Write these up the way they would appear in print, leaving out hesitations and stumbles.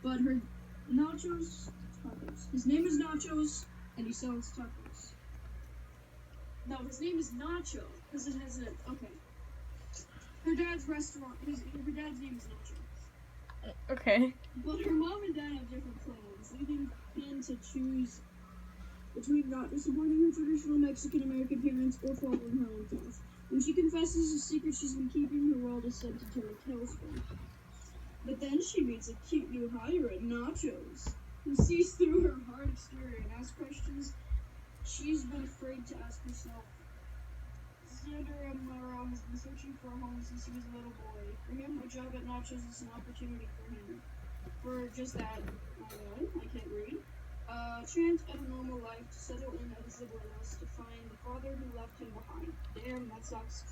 But her tacos. His name is Nachos, and he sells tacos. No, his name is Nacho, because it has a, okay. Her dad's restaurant, her dad's name is Nacho. Okay. But her mom and dad have different plans, leading Finn to choose between not disappointing her traditional Mexican-American parents or following her own path. When she confesses a secret she's been keeping, her world is sent into a tailspin. But then she meets a cute new hire at Nachos, who sees through her hard exterior and asks questions she's been afraid to ask herself. Xander Amaro has been searching for a home since he was a little boy. For him, a job at Nachos is an opportunity for him. For just that, oh god, I can't read. Chance at a normal life to settle in at his abuelos to find the father who left him behind. Damn, that sucks.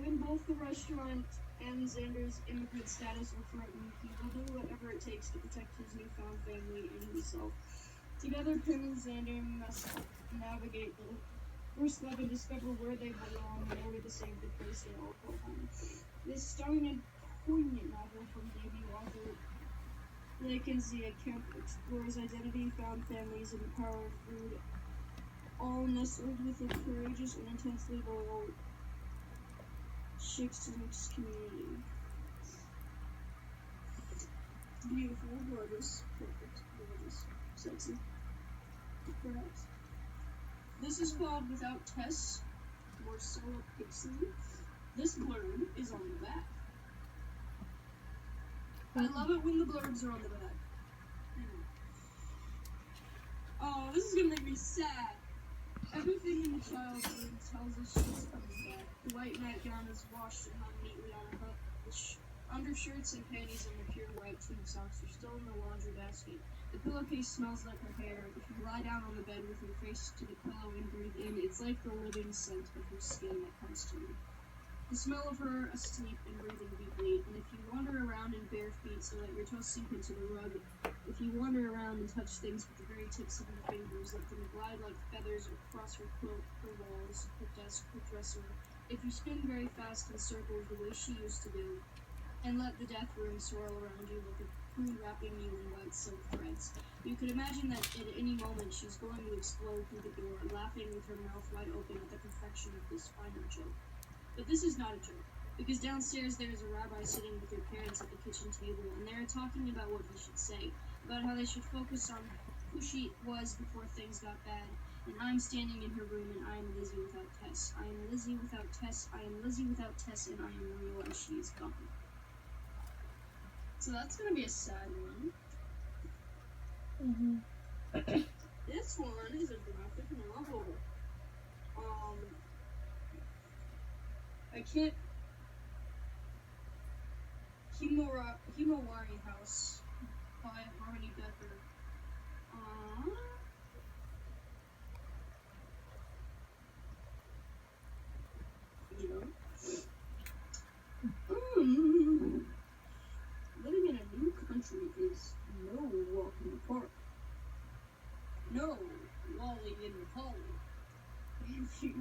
When both the restaurant and Xander's immigrant status are threatened, he will do whatever it takes to protect his newfound family and himself. Together, Pim and Xander must navigate the first love and discover where they belong in order to save the place they all call home. This stunning and poignant novel from debut author Lakensia Kemp explores identity, found families, and the power of food, all nestled with a courageous and intensely loyal Shakespeare's community. Beautiful, gorgeous, perfect, gorgeous, sexy, perhaps. This is called Without Tess, or Sola Pixie. This blurb is on the back. I love it when the blurbs are on the back. Oh, this is gonna make me sad. Everything in the child's room tells us she's coming back. The white nightgown is washed and hung neatly on her hook. The undershirts and panties and the pure white tweed socks are still in the laundry basket. The pillowcase smells like her hair. If you lie down on the bed with your face to the pillow and breathe in, it's like the living scent of her skin that comes to you. The smell of her asleep and breathing deeply, and if you wander around in bare feet so that your toes sink into the rug, if you wander around and touch things with the very tips of your fingers, let them glide like feathers across her quilt, her walls, her desk, her dresser, if you spin very fast in circles the way she used to do, and let the death room swirl around you like a cocoon wrapping you in white silk threads, you could imagine that at any moment she's going to explode through the door, laughing with her mouth wide open at the perfection of this final joke. But this is not a joke, because downstairs there is a rabbi sitting with your parents at the kitchen table, and they are talking about what he should say, about how they should focus on who she was before things got bad, and I'm standing in her room, and I am Lizzie without Tess. I am Lizzie without Tess. I am Lizzie without Tess, and I am real, and she is gone. So that's gonna be a sad one. Mm-hmm. This one is a graphic novel. I can't. Himawari House by Harmony Becker. Living in a new country is no walk in the park. No lolly in the hallway. If you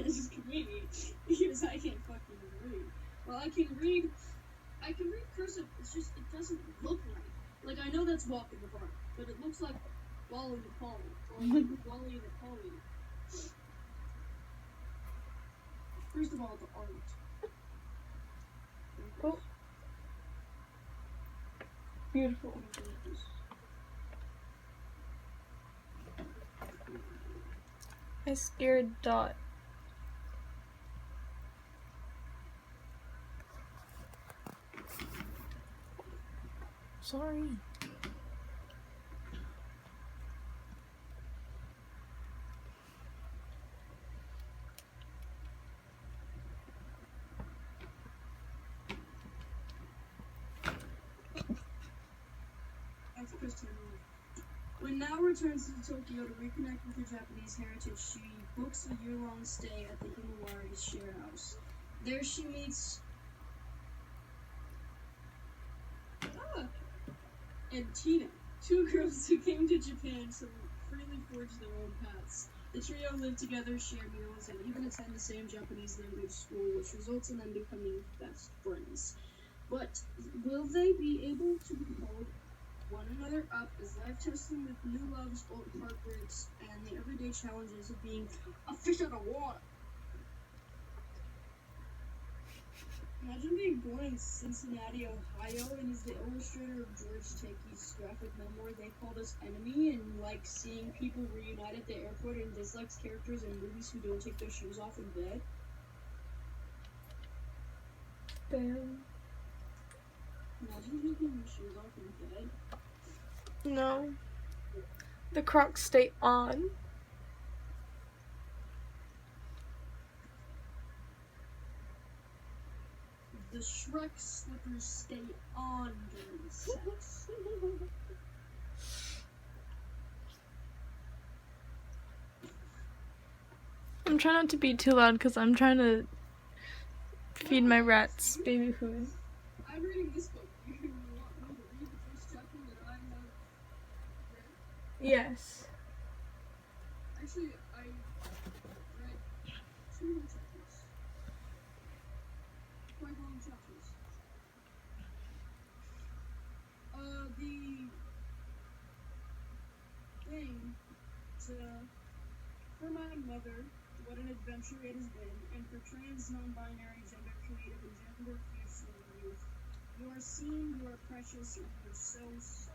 ask me, because I can't fucking read. Well, I can read cursive, it's just, it doesn't look right. Like, I know that's walk in the park, but it looks like Wally the Polly, or like Wally the Polly. First of all, the art. Oh. Beautiful. I scared Dot. Sorry. That's Christian. When Nao returns to Tokyo to reconnect with her Japanese heritage, she books a year-long stay at the Himawari's share house. There she meets and Tina, two girls who came to Japan to freely forge their own paths. The trio live together, share meals, and even attend the same Japanese language school, which results in them becoming best friends. But will they be able to hold one another up as life tests them with new loves, old heartbreaks, and the everyday challenges of being a fish out of water? Imagine being born in Cincinnati, Ohio, and is the illustrator of George Takei's graphic memoir They Called Us Enemy, and like seeing people reunite at the airport and dislikes characters in movies who don't take their shoes off in bed. Damn. Imagine taking your shoes off in bed. No. The Crocs stay on. The Shrek slippers stay on during sex. I'm trying not to be too loud because I'm trying to feed my rats baby food. I'm reading this book. You want me to read the first chapter that I have read? Yes. Actually, I read 2 more chapters. Quite long chapters. The thing to, for my mother, what an adventure it has been, and for trans, non-binary, gender creative, and gender fierce youth. You are seen, you are precious, and you are so, so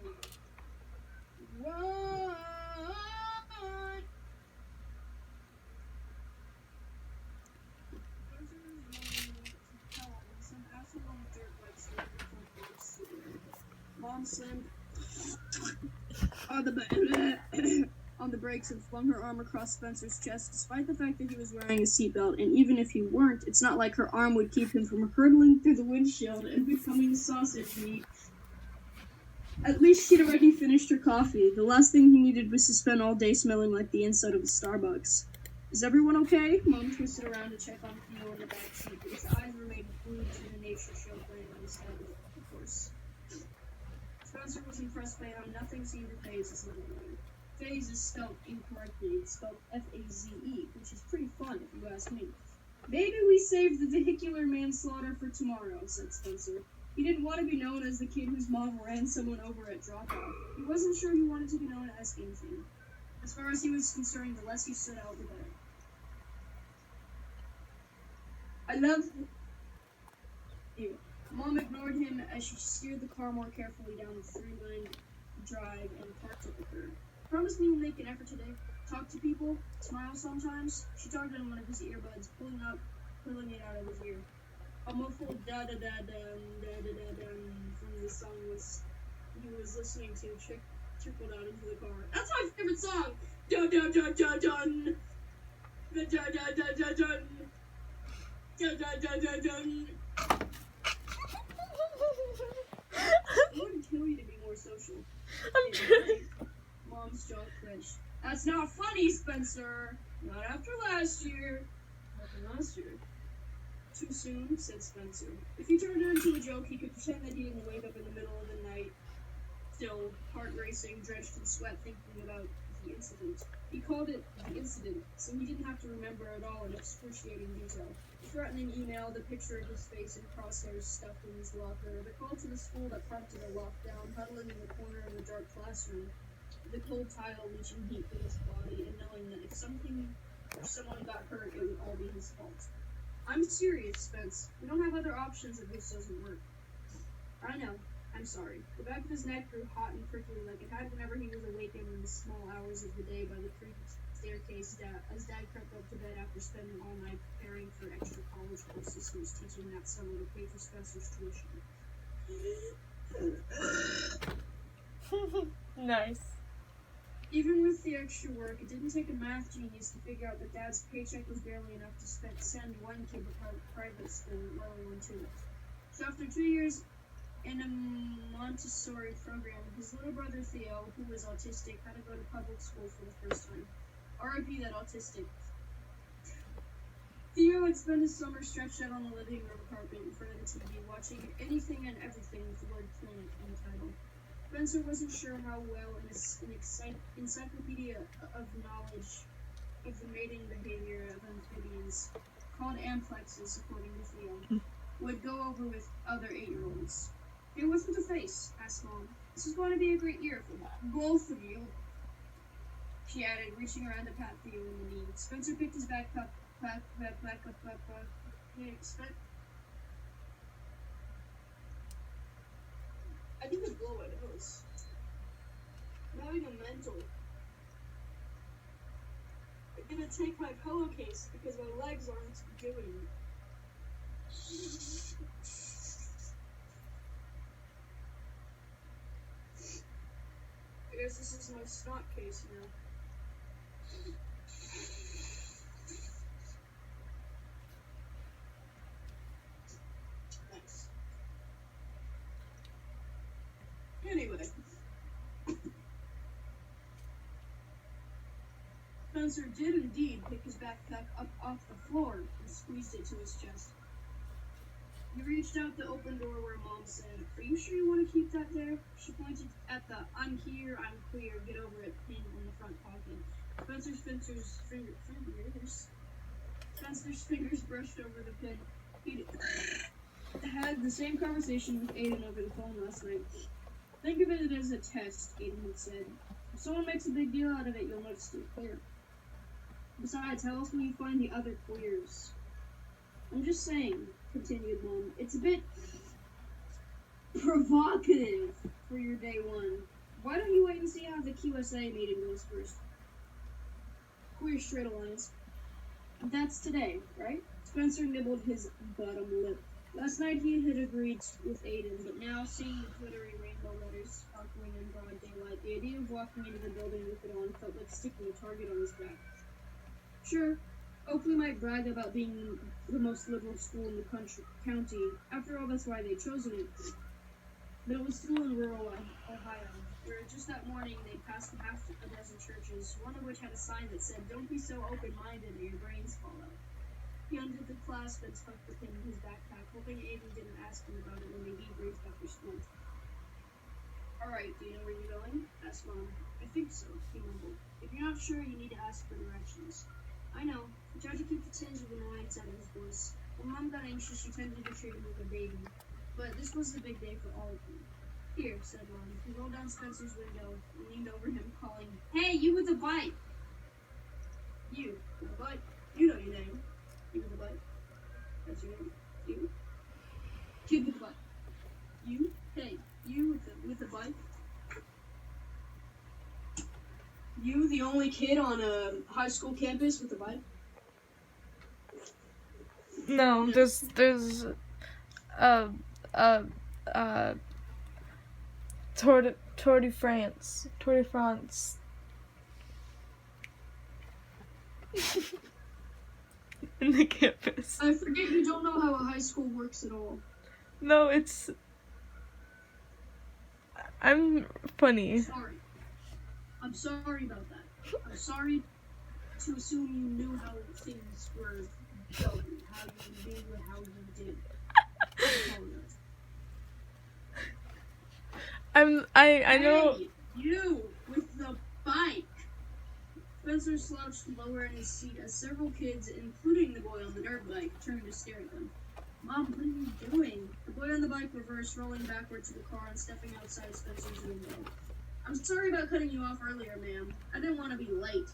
run! Some asshole on a dirt bike stayed before the city. Mom slammed on the brakes and flung her arm across Spencer's chest, despite the fact that he was wearing a seatbelt, and even if he weren't, it's not like her arm would keep him from hurtling through the windshield and becoming sausage meat. At least she'd already finished her coffee. The last thing he needed was to spend all day smelling like the inside of a Starbucks. Is everyone okay? Mom twisted around to check on Theo in the back seat, but his eyes remained glued to the nature show playing on his head, of course. Spencer was impressed by how nothing seemed to phase his little brother. Phase is spelled incorrectly. It's spelled F-A-Z-E, which is pretty fun if you ask me. Maybe we save the vehicular manslaughter for tomorrow, said Spencer. He didn't want to be known as the kid whose mom ran someone over at drop-off. He wasn't sure he wanted to be known as anything. As far as he was concerned, the less he stood out, the better. Anyway, Mom ignored him as she steered the car more carefully down the 3-lane drive and parked at the curb. Promise me you'll make an effort today. Talk to people, smile sometimes. She talked in one of his earbuds, pulling it out of his ear. A muffled da-da-da-dum from the song he was listening to trickled out into the car. That's my favorite song! Da-da-da-da-dun! Da-da-da-da-da-dun! Da-da-da-da-dun! I wouldn't kill you to be more social. I'm trying. Mom's jaw clenched. That's not funny, Spencer. Not after last year. Nothing last year. Too soon, said Spencer. If he turned it into a joke, he could pretend that he didn't wake up in the middle of the night, still heart racing, drenched in sweat, thinking about the incident. He called it the incident, so he didn't have to remember it all in excruciating detail. The threatening email, the picture of his face and crosshairs stuffed in his locker, the call to the school that prompted a lockdown, huddling in the corner of the dark classroom, the cold tile reaching heat through his body, and knowing that if something or someone got hurt, it would all be his fault. I'm serious, Spence. We don't have other options if this doesn't work. I know. I'm sorry. The back of his neck grew hot and prickly like it had whenever he was awakened in the small hours of the day by the creaky staircase as Dad crept up to bed after spending all night preparing for extra college courses he was teaching that summer to pay for Spencer's tuition. Nice. Even with the extra work, it didn't take a math genius to figure out that Dad's paycheck was barely enough to send one kid to private school, let alone 2. So after 2 years in a Montessori program, his little brother Theo, who was autistic, had to go to public school for the first time. R.I.P. that autistic. Theo had spent his summer stretched out on the living room carpet in front of the TV, watching anything and everything with the word planet in the title. Spencer wasn't sure how well an encyclopedia of knowledge of the mating behavior of amphibians, called amplexes according to Theo, would go over with other 8-year-olds. Hey, what's with the face? Asked Mom. This is going to be a great year for both of you, she added, reaching around to pat Theo in the knee. Spencer picked his back up. I think it's blow my nose. I'm having a mental. I'm gonna take my pillowcase because my legs aren't doing it. I guess this is my snot case now. Nice. Anyway. Spencer did indeed pick his backpack up off the floor and squeezed it to his chest. He reached out the open door where Mom said, "Are you sure you want to keep that there?" She pointed at the "I'm here, I'm clear, get over it" pin in the front pocket. Spencer's fingers brushed over the pin. He had the same conversation with Aiden over the phone last night. "Think of it as a test," Aiden had said. "If someone makes a big deal out of it, you'll notice it's clear. Besides, how else will you find the other queers?" "I'm just saying," continued Mom, "it's a bit provocative for your day one. Why don't you wait and see how the QSA meeting goes first?" Queer Straight Alliance. "That's today, right?" Spencer nibbled his bottom lip. Last night he had agreed with Aiden, but now, seeing the glittery rainbow letters sparkling in broad daylight, the idea of walking into the building with it on felt like sticking a target on his back. Sure, Oakley might brag about being the most liberal school in the county. After all, that's why they'd chosen it. But it was still in rural Ohio, where just that morning they passed half a dozen churches, one of which had a sign that said, "Don't be so open-minded or your brains fall out." He undid the clasp and tucked the pin in his backpack, hoping Aiden didn't ask him about it when they debriefed after school. "Alright, do you know where you're going?" asked Mom. "I think so," he mumbled. "If you're not sure, you need to ask for directions." "I know." He tried to keep the tinge of annoyance out of his voice. When Mom got anxious, she tended to treat him like a baby. But this was the big day for all of them. "Here," said Mom. He rolled down Spencer's window and leaned over him, calling, "Hey, you with the bike!" "You with the bike? You know your name. You with the bike? That's your name. You? Kid with the bike. You? Hey, you with the bike? You, the only kid on a high school campus with a bike?" No, there's Tour de France. In the campus. I forget you don't know how a high school works at all. No, I'm funny. Sorry. I'm sorry about that. I'm sorry to assume you knew how things were going, how you knew how you did. I apologize. I know. Hey, you with the bike. Spencer slouched lower in his seat as several kids, including the boy on the dirt bike, turned to stare at them. "Mom, what are you doing?" The boy on the bike reversed, rolling backward to the car and stepping outside Spencer's window. "I'm sorry about cutting you off earlier, ma'am. I didn't want to be late."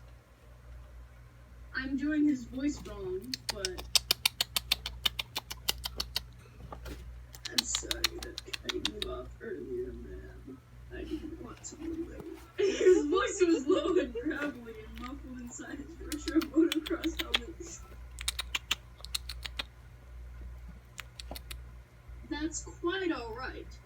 I'm doing his voice wrong, but I'm sorry about cutting you off earlier, ma'am. I didn't want to be late. His voice was low and gravelly and muffled inside his retro motocross helmet. "That's quite alright,"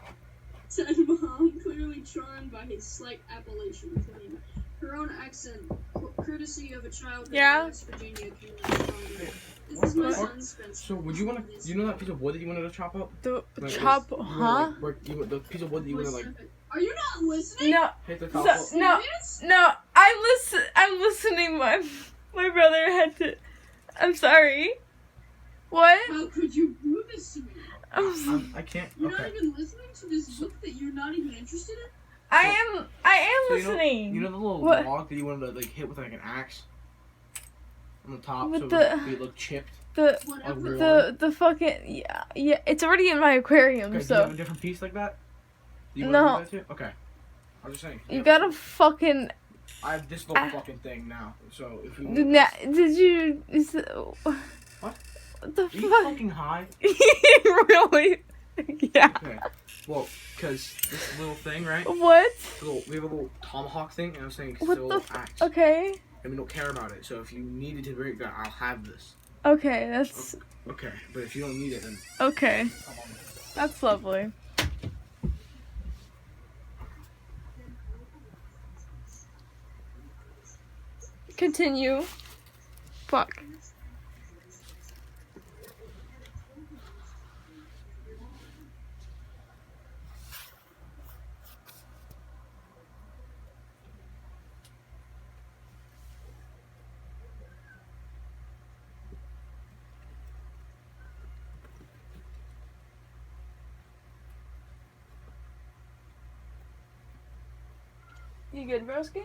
said Mom, clearly charmed by his slight appellation to him. Her own accent, courtesy of a child in West Virginia, came out stronger. "This is my son, Spencer." So, would you want to? You know that piece of wood that you wanted to chop up? The Like, chop, you know, huh? the piece of wood that you wanted to like Are you not listening? No, hit the top. so, no. I'm listening. My brother had to. I'm sorry. What? How could you do this to me? I can't. You're not Okay. even listening to this book that you're not even interested in? I am So listening. you know the little What? log that you wanted to like hit with like an axe? on the top With so the- it look chipped. The Whatever. the fucking yeah, it's already in my aquarium, Okay, do you have so a different piece like that? Do you No. want to do that too? Okay. I was just saying. you gotta fucking. I have this little fucking thing now, so if you want Did you? Is it, What? What the Are you fuck? fucking high? Really? Yeah. Okay. Well, because this little thing, right? What? We have a little tomahawk thing, and I was saying it's What still the a little axe. Okay. And we don't care about it, so if you needed to break that, I'll have this. Okay, that's Okay, but if you don't need it, then okay. come on. That's lovely. Continue. Fuck. You good, broski?